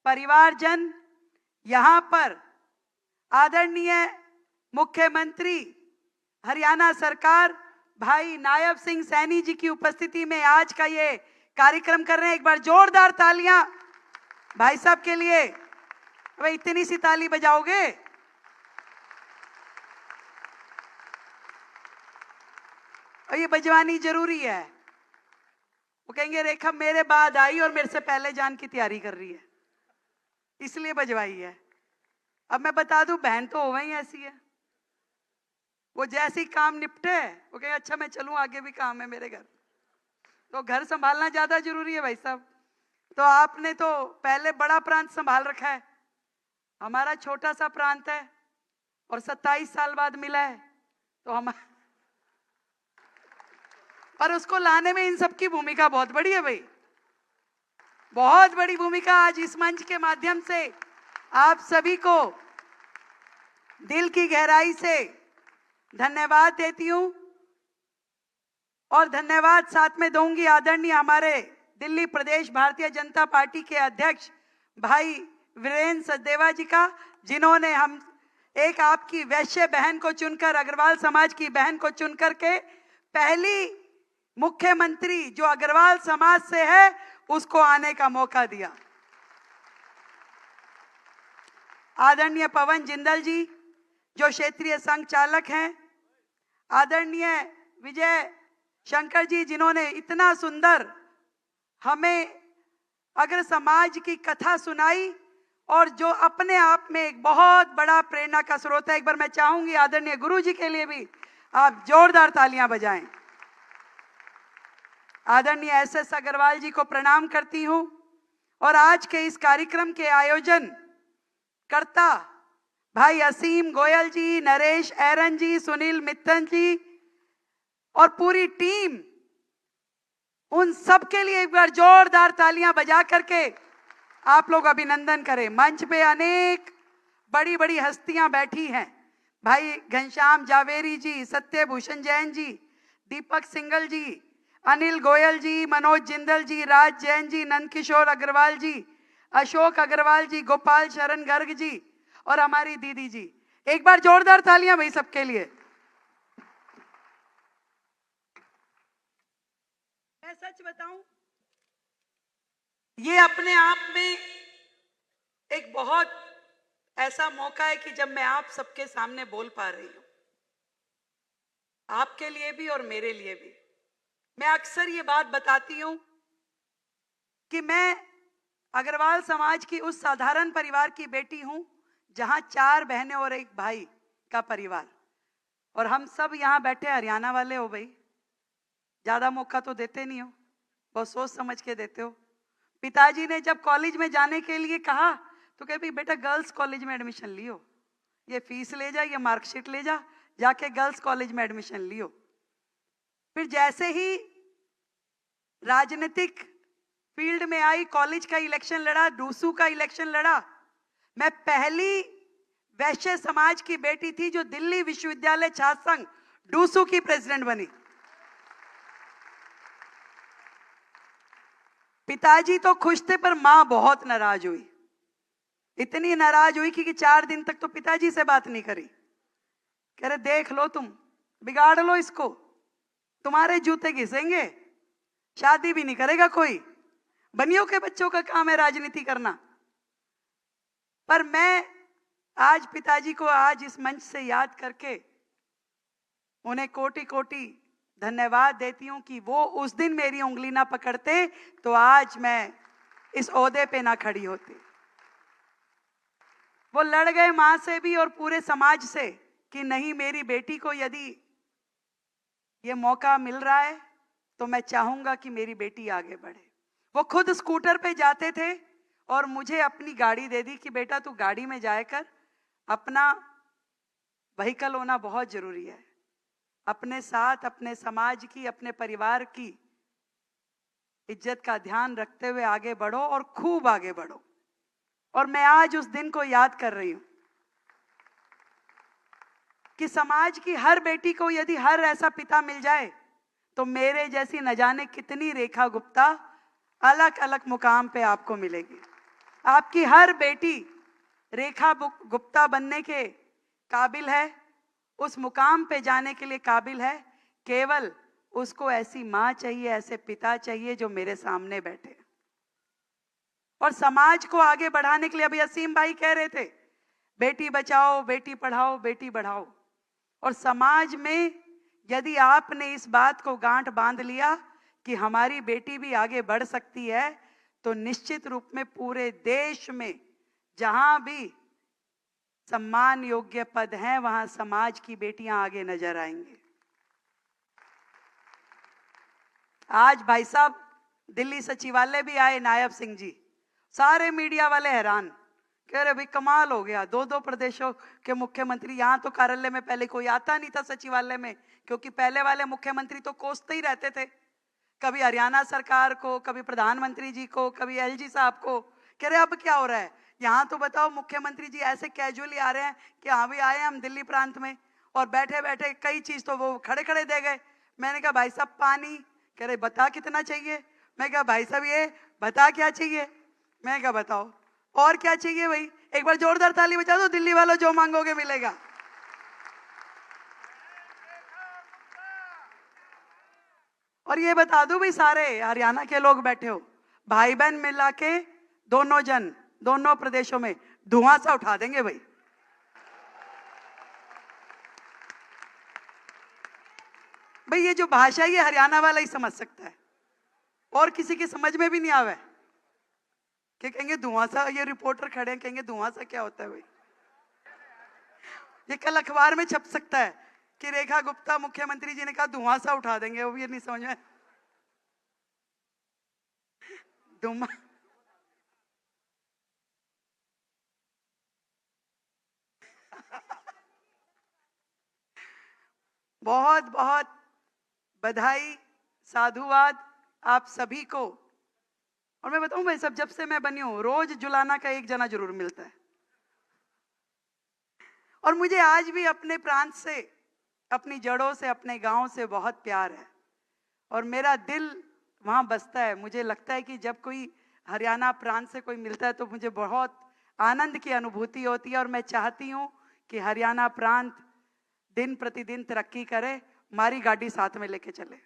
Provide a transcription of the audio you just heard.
परिवारजन, यहाँ पर आदरणीय मुख्यमंत्री हरियाणा सरकार भाई नायब सिंह सैनी जी की उपस्थिति में आज का ये कार्यक्रम कर रहे हैं। एक बार जोरदार तालियां भाई साहब के लिए। भाई इतनी सी ताली बजाओगे? और ये बजवानी जरूरी है। वो कहेंगे रेखा मेरे बाद आई और मेरे से पहले जान की तैयारी कर रही है, इसलिए बजवाई है। अब मैं बता दूं, बहन तो हो गई ऐसी है, वो जैसे ही काम निपटे वो कहे अच्छा मैं चलूं, आगे भी काम है मेरे घर। तो घर संभालना ज्यादा जरूरी है भाई साहब। तो आपने तो पहले बड़ा प्रांत संभाल रखा है, हमारा छोटा सा प्रांत है और 27 साल बाद मिला है। तो हम पर उसको लाने में इन सबकी भूमिका बहुत बड़ी है भाई, बहुत बड़ी भूमिका। आज इस मंच के माध्यम से आप सभी को दिल की गहराई से धन्यवाद देती हूं और धन्यवाद साथ में दूंगी आदरणीय हमारे दिल्ली प्रदेश भारतीय जनता पार्टी के अध्यक्ष भाई वीरेंद्र सचदेवा जी का, जिन्होंने हम एक आपकी वैश्य बहन को चुनकर, अग्रवाल समाज की बहन को चुनकर के पहली मुख्यमंत्री जो अग्रवाल समाज से है उसको आने का मौका दिया। आदरणीय पवन जिंदल जी जो क्षेत्रीय संघ चालक हैं, आदरणीय विजय शंकर जी जिन्होंने इतना सुंदर हमें अग्र समाज की कथा सुनाई और जो अपने आप में एक बहुत बड़ा प्रेरणा का स्रोत है। एक बार मैं चाहूंगी आदरणीय गुरु जी के लिए भी आप जोरदार तालियां बजाएं। आदरणीय एस.एस. अग्रवाल जी को प्रणाम करती हूं और आज के इस कार्यक्रम के आयोजन करता भाई असीम गोयल जी, नरेश एरन जी, सुनील मित्तन जी और पूरी टीम, उन सब के लिए एक बार जोरदार तालियां बजा करके आप लोग अभिनंदन करें। मंच पे अनेक बड़ी बड़ी हस्तियां बैठी हैं, भाई घनश्याम जावेरी जी, सत्यभूषण जैन जी, दीपक सिंगल जी, अनिल गोयल जी, मनोज जिंदल जी, राज जैन जी, नंदकिशोर अग्रवाल जी, अशोक अग्रवाल जी, गोपाल शरण गर्ग जी और हमारी दीदी जी। एक बार जोरदार तालियां भाई सबके लिए। मैं सच बताऊं, ये अपने आप में एक बहुत ऐसा मौका है कि जब मैं आप सबके सामने बोल पा रही हूं, आपके लिए भी और मेरे लिए भी। मैं अक्सर ये बात बताती हूं कि मैं अग्रवाल समाज की उस साधारण परिवार की बेटी हूं जहां 4 बहनें और 1 भाई का परिवार, और हम सब यहां बैठे हरियाणा वाले हो भाई, ज्यादा मौका तो देते नहीं हो, बहुत सोच समझ के देते हो। पिताजी ने जब कॉलेज में जाने के लिए कहा तो कहे भाई बेटा गर्ल्स कॉलेज में एडमिशन लियो, ये फीस ले जा, ये मार्कशीट ले जा, जाके गर्ल्स कॉलेज में एडमिशन लियो। फिर जैसे ही राजनीतिक फील्ड में आई, कॉलेज का इलेक्शन लड़ा, डूसू का इलेक्शन लड़ा, मैं पहली वैश्य समाज की बेटी थी जो दिल्ली विश्वविद्यालय छात्र संघ डूसू की प्रेसिडेंट बनी। पिताजी तो खुश थे पर मां बहुत नाराज हुई, इतनी नाराज हुई कि 4 दिन तक तो पिताजी से बात नहीं करी। कह रहे देख लो, तुम बिगाड़ लो इसको, तुम्हारे जूते घिसेंगे, शादी भी नहीं करेगा कोई, बनियों के बच्चों का काम है राजनीति करना। पर मैं आज पिताजी को आज इस मंच से याद करके उन्हें कोटि कोटि धन्यवाद देती हूं कि वो उस दिन मेरी उंगली ना पकड़ते तो आज मैं इस ओहदे पे ना खड़ी होती। वो लड़ गए मां से भी और पूरे समाज से कि नहीं, मेरी बेटी को यदि ये मौका मिल रहा है तो मैं चाहूंगा कि मेरी बेटी आगे बढ़े। वो खुद स्कूटर पे जाते थे और मुझे अपनी गाड़ी दे दी कि बेटा तू गाड़ी में जाए कर, अपना व्हीकल होना बहुत जरूरी है, अपने साथ अपने समाज की, अपने परिवार की इज्जत का ध्यान रखते हुए आगे बढ़ो और खूब आगे बढ़ो। और मैं आज उस दिन को याद कर रही हूं कि समाज की हर बेटी को यदि हर ऐसा पिता मिल जाए तो मेरे जैसी न जाने कितनी रेखा गुप्ता अलग अलग मुकाम पे आपको मिलेगी। आपकी हर बेटी रेखा गुप्ता बनने के काबिल है, उस मुकाम पे जाने के लिए काबिल है। केवल उसको ऐसी मां चाहिए, ऐसे पिता चाहिए जो मेरे सामने बैठे। और समाज को आगे बढ़ाने के लिए अभी असीम भाई कह रहे थे, बेटी बचाओ, बेटी पढ़ाओ, बेटी बढ़ाओ। और समाज में यदि आपने इस बात को गांठ बांध लिया कि हमारी बेटी भी आगे बढ़ सकती है, तो निश्चित रूप में पूरे देश में जहां भी सम्मान योग्य पद हैं, वहां समाज की बेटियां आगे नजर आएंगी। आज भाई साहब दिल्ली सचिवालय भी आए नायब सिंह जी, सारे मीडिया वाले हैरान, कह रहे भाई कमाल हो गया, दो दो प्रदेशों के मुख्यमंत्री। यहाँ तो कार्यालय में पहले कोई आता नहीं था सचिवालय में, क्योंकि पहले वाले मुख्यमंत्री तो कोसते ही रहते थे, कभी हरियाणा सरकार को, कभी प्रधानमंत्री जी को, कभी एलजी साहब को। कह रहे अब क्या हो रहा है, यहाँ तो बताओ मुख्यमंत्री जी ऐसे कैजुअली आ रहे हैं कि हाँ भी आए हम दिल्ली प्रांत में, और बैठे बैठे कई चीज तो वो खड़े खड़े दे गए। मैंने कहा भाई साहब पानी, कह रहे बता कितना चाहिए। मैं कहा भाई साहब ये बता क्या चाहिए। मैं कहा बताओ और क्या चाहिए भाई, एक बार जोरदार ताली बजा दो, दिल्ली वालों जो मांगोगे मिलेगा। और ये बता दूं भाई, सारे हरियाणा के लोग बैठे हो, भाई बहन मिला के दोनों जन दोनों प्रदेशों में धुआं सा उठा देंगे भाई। भाई ये जो भाषा ये हरियाणा वाला ही समझ सकता है, और किसी की समझ में भी नहीं आवे कि कहेंगे धुआं सा। ये रिपोर्टर खड़े हैं, कहेंगे धुआं सा क्या होता है भाई। ये कल अखबार में छप सकता है कि रेखा गुप्ता मुख्यमंत्री जी ने कहा धुआं सा उठा देंगे, वो भी ये नहीं समझ में। धुआं बहुत बहुत बधाई, साधुवाद आप सभी को। और मैं बताऊं भाई सब, जब से मैं बनी हूं रोज जुलाना का एक जना जरूर मिलता है। और मुझे आज भी अपने प्रांत से, अपनी जड़ों से, अपने गांव से बहुत प्यार है, और मेरा दिल वहां बसता है। मुझे लगता है कि जब कोई हरियाणा प्रांत से कोई मिलता है तो मुझे बहुत आनंद की अनुभूति होती है, और मैं चाहती हूं कि हरियाणा प्रांत दिन प्रतिदिन तरक्की करे, हमारी गाड़ी साथ में लेके चले।